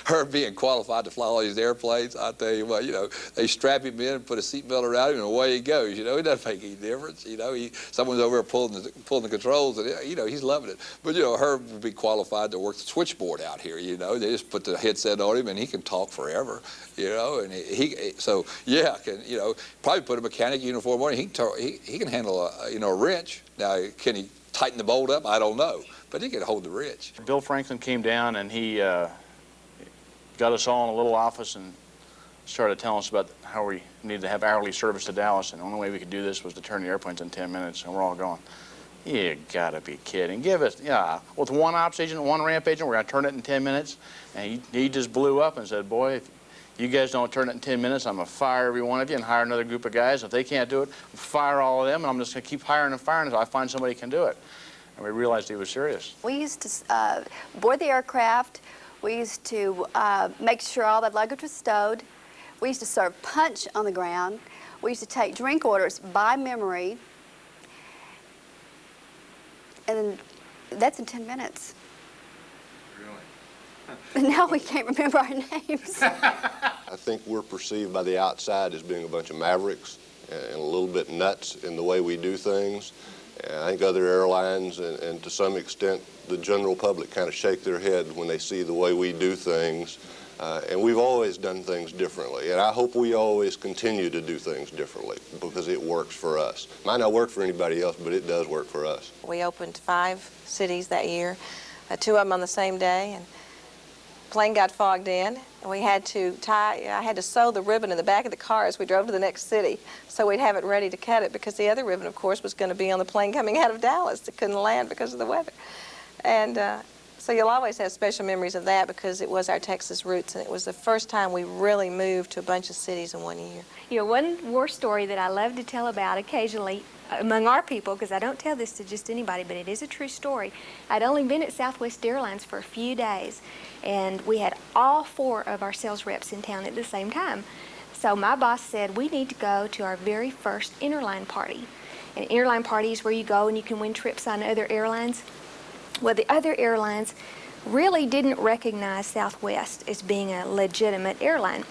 her being qualified to fly all these airplanes, I tell you what, they strap him in and put a seatbelt around him and away he goes. It doesn't make any difference. Someone's over there pulling the controls and, he's loving it. But, her would be qualified to work the switchboard out here, They just put the headset on him and he can talk forever, and probably put a mechanic uniform on him. He can handle a wrench. Now, can he tighten the bolt up? I don't know. But he could hold the wrench. Bill Franklin came down and he got us all in a little office and started telling us about how we needed to have hourly service to Dallas, and the only way we could do this was to turn the airplanes in 10 minutes, and we're all going, you gotta be kidding. Give us, with one ops agent, one ramp agent, we're gonna turn it in 10 minutes. And he just blew up and said, boy, if you guys don't turn it in 10 minutes, I'm gonna fire every one of you and hire another group of guys. If they can't do it, fire all of them, and I'm just gonna keep hiring and firing until I find somebody who can do it. And we realized he was serious. We used to board the aircraft. We used to make sure all the luggage was stowed. We used to serve punch on the ground. We used to take drink orders by memory. And that's in 10 minutes. Really? Now we can't remember our names. I think we're perceived by the outside as being a bunch of mavericks and a little bit nuts in the way we do things. And I think other airlines and to some extent the general public kind of shake their head when they see the way we do things. And we've always done things differently. And I hope we always continue to do things differently because it works for us. Might not work for anybody else, but it does work for us. We opened 5 cities that year, 2 of them on the same day. And plane got fogged in, and we had to I had to sew the ribbon in the back of the car as we drove to the next city so we'd have it ready to cut it, because the other ribbon, of course, was going to be on the plane coming out of Dallas. It couldn't land because of the weather. And so you'll always have special memories of that because it was our Texas roots, and it was the first time we really moved to a bunch of cities in one year. One war story that I love to tell about occasionally among our people, because I don't tell this to just anybody, but it is a true story. I'd only been at Southwest Airlines for a few days, and we had all 4 of our sales reps in town at the same time. So my boss said, we need to go to our very first interline party. And interline party is where you go and you can win trips on other airlines. Well, the other airlines really didn't recognize Southwest as being a legitimate airline,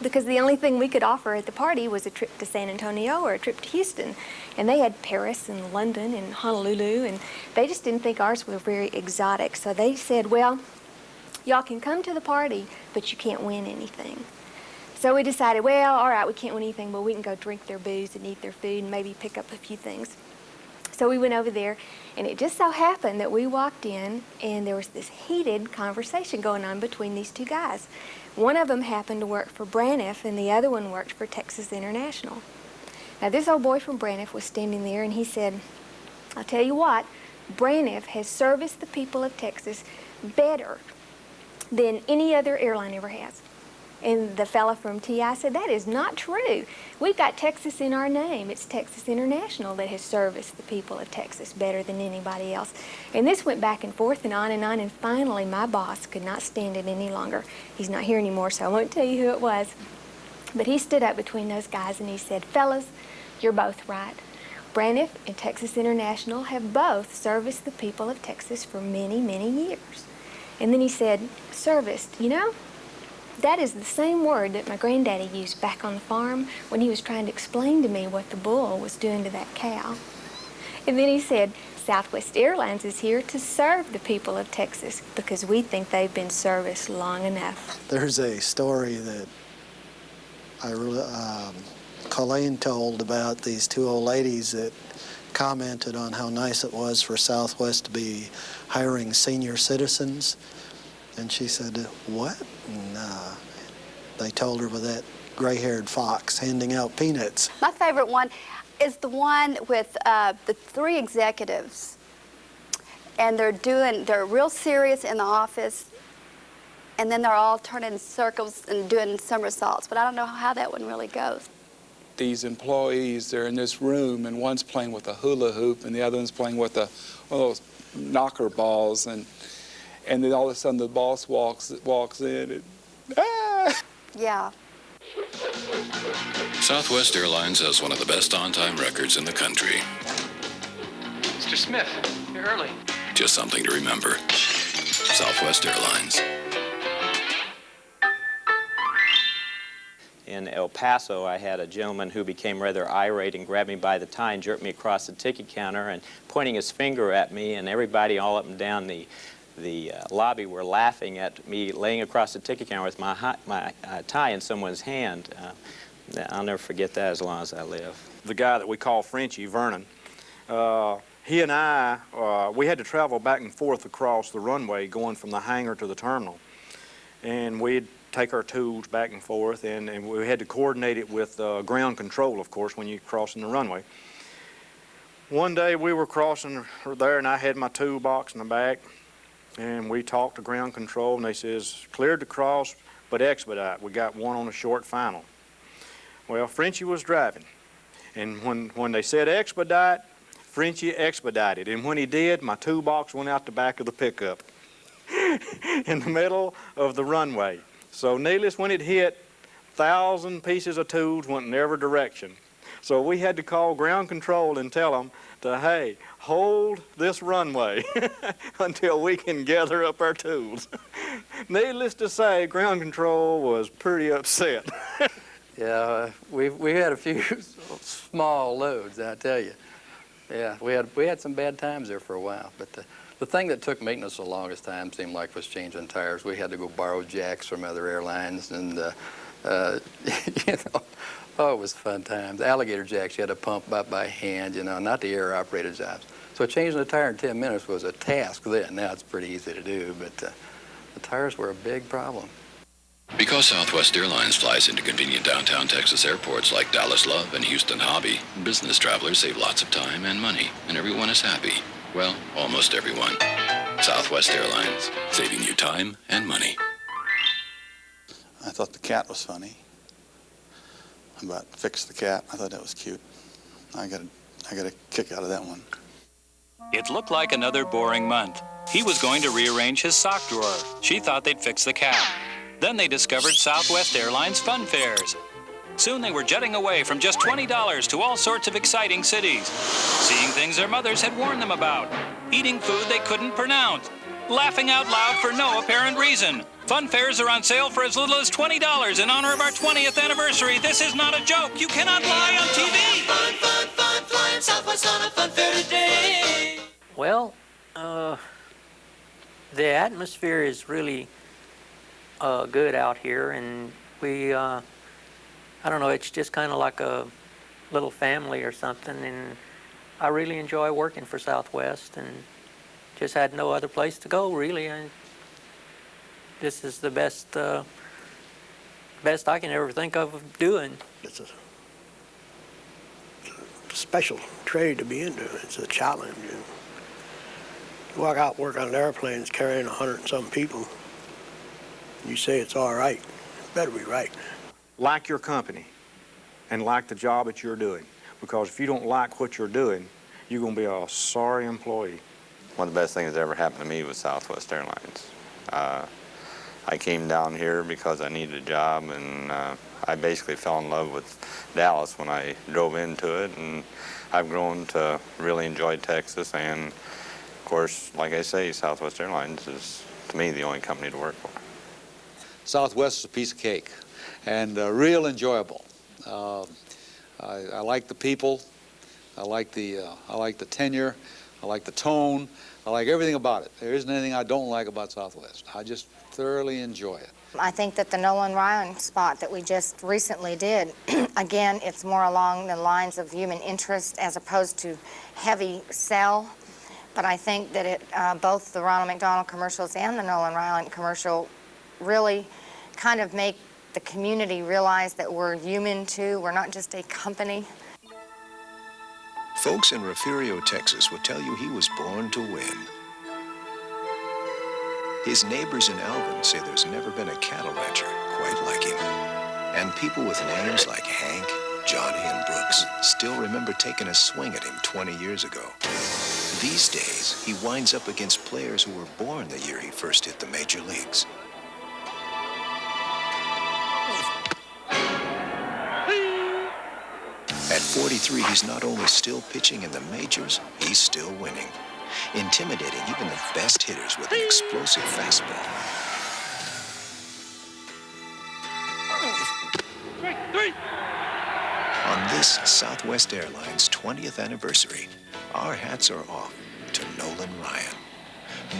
because the only thing we could offer at the party was a trip to San Antonio or a trip to Houston. And they had Paris and London and Honolulu, and they just didn't think ours was very exotic. So they said, well, y'all can come to the party, but you can't win anything. So we decided, well, all right, we can't win anything, but we can go drink their booze and eat their food and maybe pick up a few things. So we went over there, and it just so happened that we walked in, and there was this heated conversation going on between these 2 guys. One of them happened to work for Braniff, and the other one worked for Texas International. Now, this old boy from Braniff was standing there, and he said, I'll tell you what, Braniff has serviced the people of Texas better than any other airline ever has. And the fella from TI said, that is not true. We've got Texas in our name. It's Texas International that has serviced the people of Texas better than anybody else. And this went back and forth and on, and finally my boss could not stand it any longer. He's not here anymore, so I won't tell you who it was. But he stood up between those guys and he said, fellas, you're both right. Braniff and Texas International have both serviced the people of Texas for many, many years. And then he said, serviced, that is the same word that my granddaddy used back on the farm when he was trying to explain to me what the bull was doing to that cow. And then he said, Southwest Airlines is here to serve the people of Texas because we think they've been serviced long enough. There's a story that Colleen told about these 2 old ladies that commented on how nice it was for Southwest to be hiring senior citizens. And she said, what? And they told her with that gray-haired fox handing out peanuts. My favorite one is the one with the 3 executives. And they're real serious in the office. And then they're all turning circles and doing somersaults. But I don't know how that one really goes. These employees, they're in this room, and one's playing with a hula hoop, and the other one's playing with one of those knocker balls. And then all of a sudden the boss walks in and, Yeah. Southwest Airlines has one of the best on-time records in the country. Mr. Smith, you're early. Just something to remember. Southwest Airlines. in El Paso, I had a gentleman who became rather irate and grabbed me by the tie and jerked me across the ticket counter and pointing his finger at me, and everybody all up and down the lobby were laughing at me laying across the ticket counter with my tie in someone's hand. I'll never forget that as long as I live. The guy that we call Frenchie, Vernon, he and I, we had to travel back and forth across the runway going from the hangar to the terminal. And we'd take our tools back and forth, and we had to coordinate it with ground control, of course, when you're crossing the runway. One day we were crossing there, and I had my toolbox in the back, and we talked to ground control, and they says, cleared to cross, but expedite. We got one on a short final. Well, Frenchie was driving, and when they said expedite, Frenchie expedited, and when he did, my toolbox went out the back of the pickup in the middle of the runway. So needless, when it hit, 1,000 pieces of tools went in every direction. So we had to call ground control and tell them to, hey, hold this runway until we can gather up our tools. Needless to say, ground control was pretty upset. Yeah, we had a few small loads, I tell you. Yeah, we had some bad times there for a while, but the thing that took maintenance the longest time seemed like was changing tires. We had to go borrow jacks from other airlines, and you know, oh, it was fun times. Alligator jacks you had to pump up by hand, you know, not the air operated jobs. So changing the tire in 10 minutes was a task then. Now it's pretty easy to do, but the tires were a big problem. Because Southwest Airlines flies into convenient downtown Texas airports like Dallas Love and Houston Hobby, business travelers save lots of time and money, and everyone is happy. Well, almost everyone. Southwest Airlines, saving you time and money. I thought the cat was funny. About fix the cat. I thought that was cute. I got a kick out of that one. It looked like another boring month. He was going to rearrange his sock drawer. She thought they'd fix the cat. Then they discovered Southwest Airlines fun fairs. Soon they were jetting away from just $20 to all sorts of exciting cities, seeing things their mothers had warned them about, eating food they couldn't pronounce, laughing out loud for no apparent reason. Fun fairs are on sale for as little as $20 in honor of our 20th anniversary. This is not a joke. You cannot lie on TV. Fun, fun, fun, flying Southwest on a fun fair today. Well, the atmosphere is really good out here, and we, I don't know, it's just kind of like a little family or something, and I really enjoy working for Southwest, and just had no other place to go, really. This is the best I can ever think of doing. It's a special trade to be into. It's a challenge. You walk out and work on airplanes carrying 100 and some people. You say it's all right, it better be right. Like your company and like the job that you're doing, because if you don't like what you're doing, you're going to be a sorry employee. One of the best things that ever happened to me was Southwest Airlines. I came down here because I needed a job, and I basically fell in love with Dallas when I drove into it, and I've grown to really enjoy Texas, and of course, like I say, Southwest Airlines is, to me, the only company to work for. Southwest is a piece of cake, and real enjoyable. I like the people, I like the tenure, I like the tone, I like everything about it. There isn't anything I don't like about Southwest. I just thoroughly enjoy it. I think that the Nolan Ryan spot that we just recently did, again, it's more along the lines of human interest as opposed to heavy sell. But I think that both the Ronald McDonald commercials and the Nolan Ryan commercial really kind of make the community realize that we're human too. We're not just a company. Folks in Refugio, Texas will tell you he was born to win. His neighbors in Alvin say there's never been a cattle rancher quite like him. And people with names like Hank, Johnny, and Brooks still remember taking a swing at him 20 years ago. These days, he winds up against players who were born the year he first hit the major leagues. At 43, he's not only still pitching in the majors, he's still winning, intimidating even the best hitters with an explosive fastball. 3. On this Southwest Airlines 20th anniversary, our hats are off to Nolan Ryan.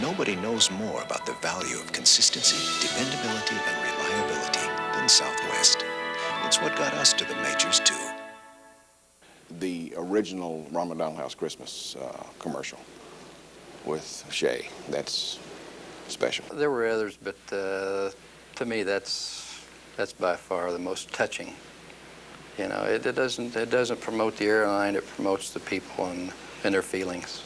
Nobody knows more about the value of consistency, dependability, and reliability than Southwest. It's what got us to the majors, too. The original Ronald McDonald House Christmas commercial with Shay, that's special. There were others, but to me, that's by far the most touching. You know, it doesn't promote the airline, it promotes the people and their feelings.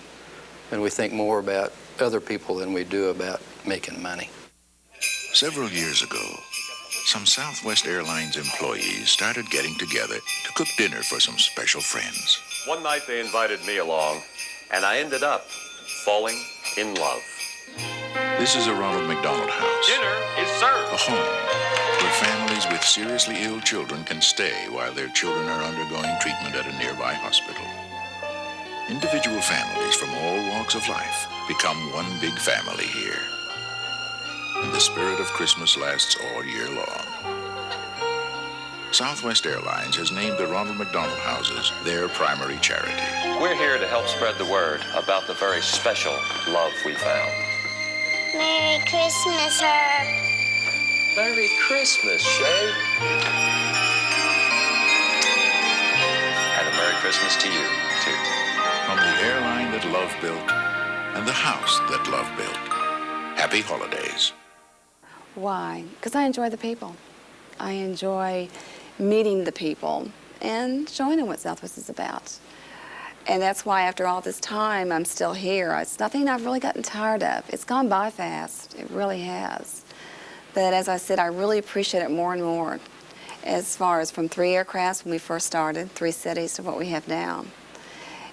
And we think more about other people than we do about making money. Several years ago, some Southwest Airlines employees started getting together to cook dinner for some special friends. One night they invited me along, and I ended up falling in love. This is a Ronald McDonald House. Dinner is served. A home where families with seriously ill children can stay while their children are undergoing treatment at a nearby hospital. Individual families from all walks of life become one big family here. And the spirit of Christmas lasts all year long. Southwest Airlines has named the Ronald McDonald Houses their primary charity. We're here to help spread the word about the very special love we found. Merry Christmas, Herb. Merry Christmas, Shay. And a Merry Christmas to you, too. From the airline that love built and the house that love built. Happy holidays. Why? Because I enjoy the people. I enjoy meeting the people and showing them what Southwest is about. And that's why after all this time, I'm still here. It's nothing I've really gotten tired of. It's gone by fast. It really has. But as I said, I really appreciate it more and more. As far as from 3 aircrafts when we first started, 3 cities to what we have now.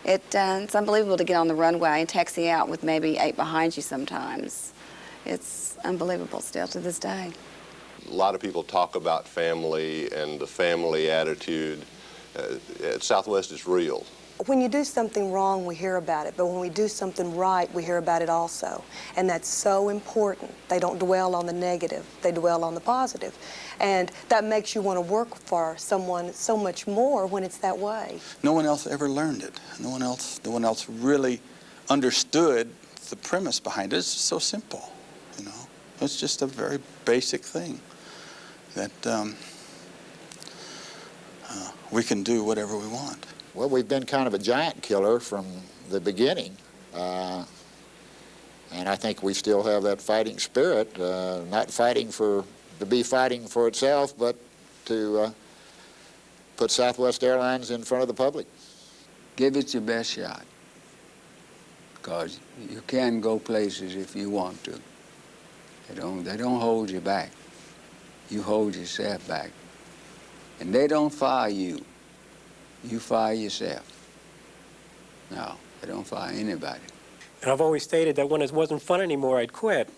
It's unbelievable to get on the runway and taxi out with maybe 8 behind you sometimes. It's unbelievable still to this day. A lot of people talk about family and the family attitude. At Southwest, it's real. When you do something wrong, we hear about it, but when we do something right, we hear about it also. And that's so important. They don't dwell on the negative, they dwell on the positive. And that makes you want to work for someone so much more when it's that way. No one else ever learned it. No one else really understood the premise behind it. It's just so simple, you know. It's just a very basic thing that we can do whatever we want. Well, we've been kind of a giant killer from the beginning, and I think we still have that fighting spirit, not fighting to be fighting for itself, but to put Southwest Airlines in front of the public. Give it your best shot, because you can go places if you want to. They don't hold you back. You hold yourself back. And they don't fire you. You fire yourself. No, they don't fire anybody. And I've always stated that when it wasn't fun anymore, I'd quit.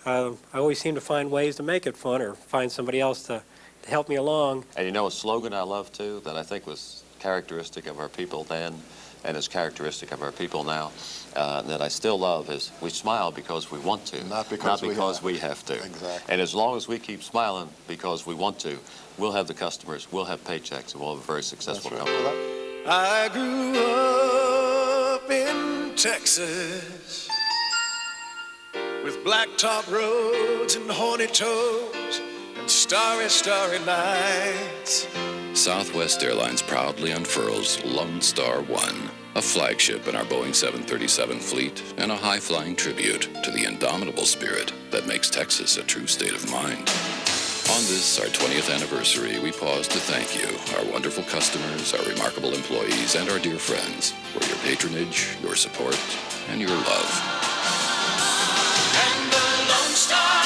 I always seem to find ways to make it fun or find somebody else to help me along. And you know a slogan I love, too, that I think was characteristic of our people then and is characteristic of our people now, that I still love is we smile because we want to, not because we have to. Exactly. And as long as we keep smiling because we want to, we'll have the customers, we'll have paychecks, and we'll have a very successful company. I grew up in Texas with blacktop roads and horny toads and starry, starry nights. Southwest Airlines proudly unfurls Lone Star One, a flagship in our Boeing 737 fleet and a high-flying tribute to the indomitable spirit that makes Texas a true state of mind. On this, our 20th anniversary, we pause to thank you, our wonderful customers, our remarkable employees, and our dear friends for your patronage, your support, and your love. And the Lone Star